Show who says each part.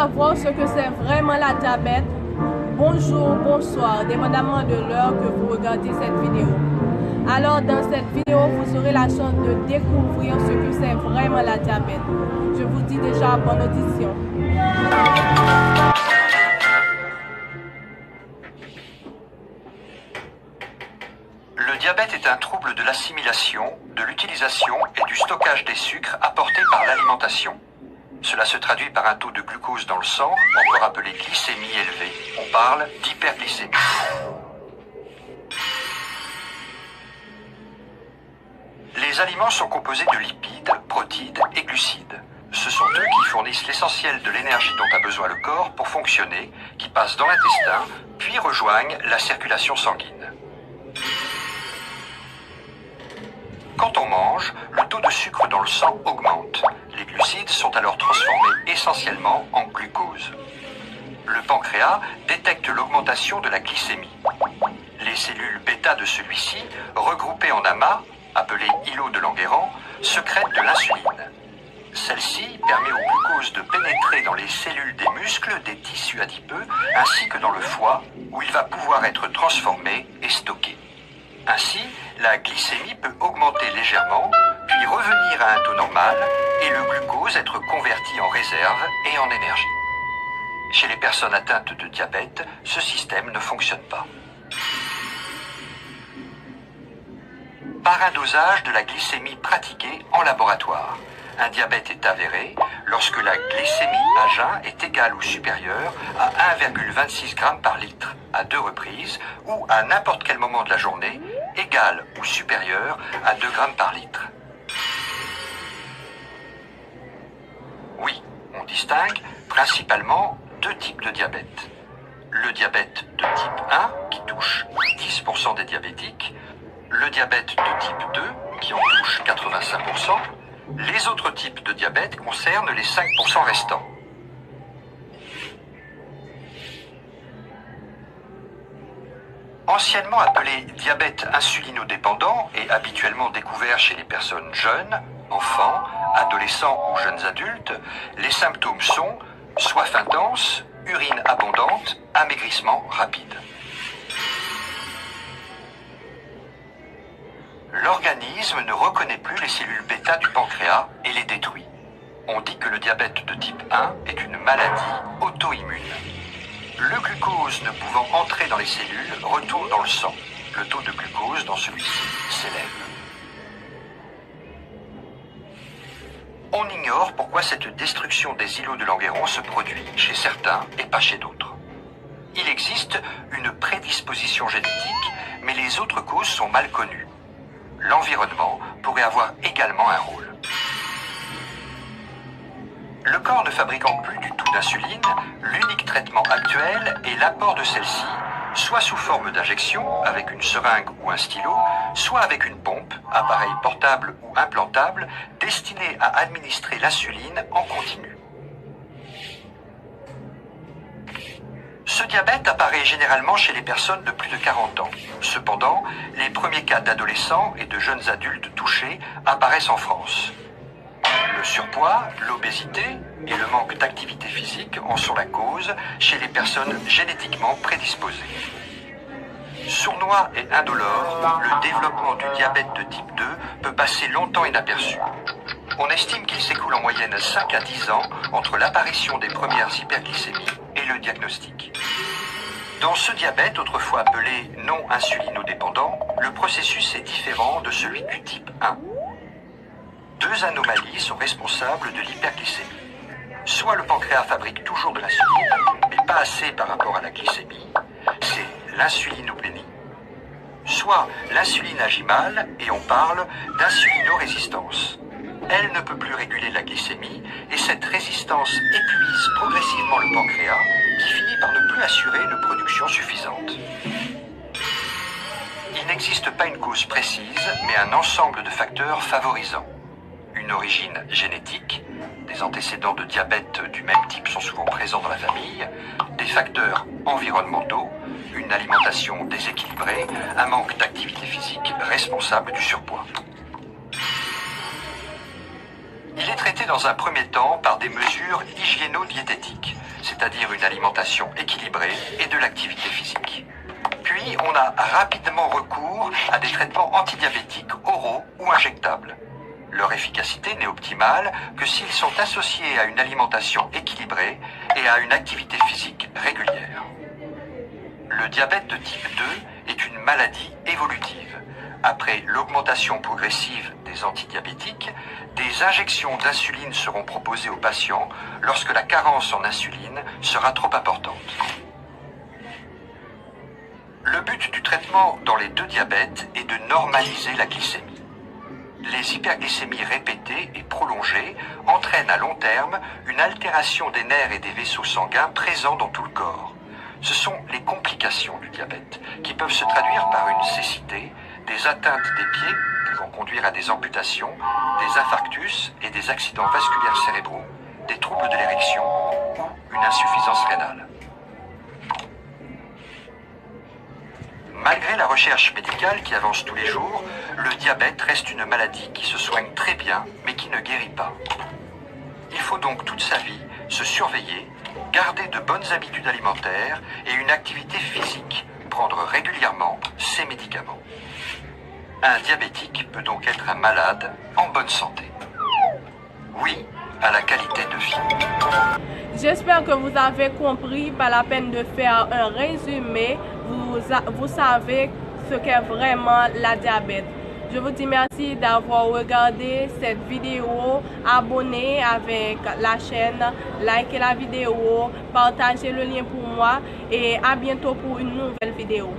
Speaker 1: savoir ce que c'est vraiment la diabète, bonjour, bonsoir, dépendamment de l'heure que vous regardez cette vidéo. Alors dans cette vidéo, vous aurez la chance de découvrir ce que c'est vraiment la diabète. Je vous dis déjà bonne audition.
Speaker 2: Le diabète est un trouble de l'assimilation, de l'utilisation et du stockage des sucres apportés par l'alimentation. Cela se traduit par un taux de glucose dans le sang, encore appelé glycémie élevée. On parle d'hyperglycémie. Les aliments sont composés de lipides, protides et glucides. Ce sont eux qui fournissent l'essentiel de l'énergie dont a besoin le corps pour fonctionner, qui passent dans l'intestin, puis rejoignent la circulation sanguine. Quand on mange, le taux de sucre dans le sang augmente. Les glucides sont alors transformés essentiellement en glucose. Le pancréas détecte l'augmentation de la glycémie. Les cellules bêta de celui-ci, regroupées en amas, appelées îlots de Langerhans, secrètent de l'insuline. Celle-ci permet au glucose de pénétrer dans les cellules des muscles, des tissus adipeux, ainsi que dans le foie, où il va pouvoir être transformé et stocké. Ainsi, la glycémie peut augmenter légèrement, puis revenir à un taux normal, et le glucose être converti en réserve et en énergie. Chez les personnes atteintes de diabète, ce système ne fonctionne pas. Par un dosage de la glycémie pratiquée en laboratoire. Un diabète est avéré lorsque la glycémie à jeun est égale ou supérieure à 1,26 g par litre à 2 reprises ou à n'importe quel moment de la journée égale ou supérieure à 2 g par litre. Oui, on distingue principalement deux types de diabète. Le diabète de type 1 qui touche 10% des diabétiques, le diabète de type 2 qui en touche 85%, les autres types de diabète concernent les 5% restants. Anciennement appelé diabète insulinodépendant et habituellement découvert chez les personnes jeunes, enfants, adolescents ou jeunes adultes, les symptômes sont soif intense, urine abondante, amaigrissement rapide. L'organisme ne reconnaît plus les cellules bêta du pancréas et les détruit. On dit que le diabète de type 1 est une maladie auto-immune. Le glucose ne pouvant entrer dans les cellules retourne dans le sang. Le taux de glucose dans celui-ci s'élève. On ignore pourquoi cette destruction des îlots de Langerhans se produit chez certains et pas chez d'autres. Il existe une prédisposition génétique, mais les autres causes sont mal connues. L'environnement pourrait avoir également un rôle. Le corps ne fabriquant plus du tout d'insuline, l'unique traitement actuel est l'apport de celle-ci, soit sous forme d'injection avec une seringue ou un stylo, soit avec une pompe, appareil portable ou implantable, destiné à administrer l'insuline en continu. Ce diabète apparaît généralement chez les personnes de plus de 40 ans. Cependant, les premiers cas d'adolescents et de jeunes adultes touchés apparaissent en France. Le surpoids, l'obésité et le manque d'activité physique en sont la cause chez les personnes génétiquement prédisposées. Sournois et indolore, le développement du diabète de type 2 peut passer longtemps inaperçu. On estime qu'il s'écoule en moyenne 5 à 10 ans entre l'apparition des premières hyperglycémies et le diagnostic. Dans ce diabète, autrefois appelé non insulinodépendant, le processus est différent de celui du type 1. Deux anomalies sont responsables de l'hyperglycémie. Soit le pancréas fabrique toujours de l'insuline, mais pas assez par rapport à la glycémie, c'est l'insulinopénie. Soit l'insuline agit mal et on parle d'insulinorésistance. Elle ne peut plus réguler la glycémie et cette résistance épuise progressivement le pancréas qui finit par ne plus assurer une production suffisante. Il n'existe pas une cause précise, mais un ensemble de facteurs favorisants. Une origine génétique, des antécédents de diabète du même type sont souvent présents dans la famille, des facteurs environnementaux, une alimentation déséquilibrée, un manque d'activité physique responsable du surpoids. Il est traité dans un premier temps par des mesures hygiéno-diététiques. c'est-à-dire une alimentation équilibrée et de l'activité physique. Puis, on a rapidement recours à des traitements antidiabétiques oraux ou injectables. Leur efficacité n'est optimale que s'ils sont associés à une alimentation équilibrée et à une activité physique régulière. Le diabète de type 2 est une maladie évolutive. Après l'augmentation progressive des antidiabétiques, des injections d'insuline seront proposées aux patients lorsque la carence en insuline sera trop importante. Le but du traitement dans les deux diabètes est de normaliser la glycémie. Les hyperglycémies répétées et prolongées entraînent à long terme une altération des nerfs et des vaisseaux sanguins présents dans tout le corps. Ce sont les complications du diabète qui peuvent se traduire par une cécité, des atteintes des pieds pouvant conduire à des amputations, des infarctus et des accidents vasculaires cérébraux, des troubles de l'érection ou une insuffisance rénale. Malgré la recherche médicale qui avance tous les jours, le diabète reste une maladie qui se soigne très bien mais qui ne guérit pas. Il faut donc toute sa vie se surveiller, garder de bonnes habitudes alimentaires et une activité physique, prendre régulièrement ses médicaments. Un diabétique peut donc être un malade en bonne santé. Oui à la qualité de vie.
Speaker 1: J'espère que vous avez compris, pas la peine de faire un résumé, vous savez ce qu'est vraiment la diabète. Je vous dis merci d'avoir regardé cette vidéo, abonnez avec la chaîne, likez la vidéo, partagez le lien pour moi et à bientôt pour une nouvelle vidéo.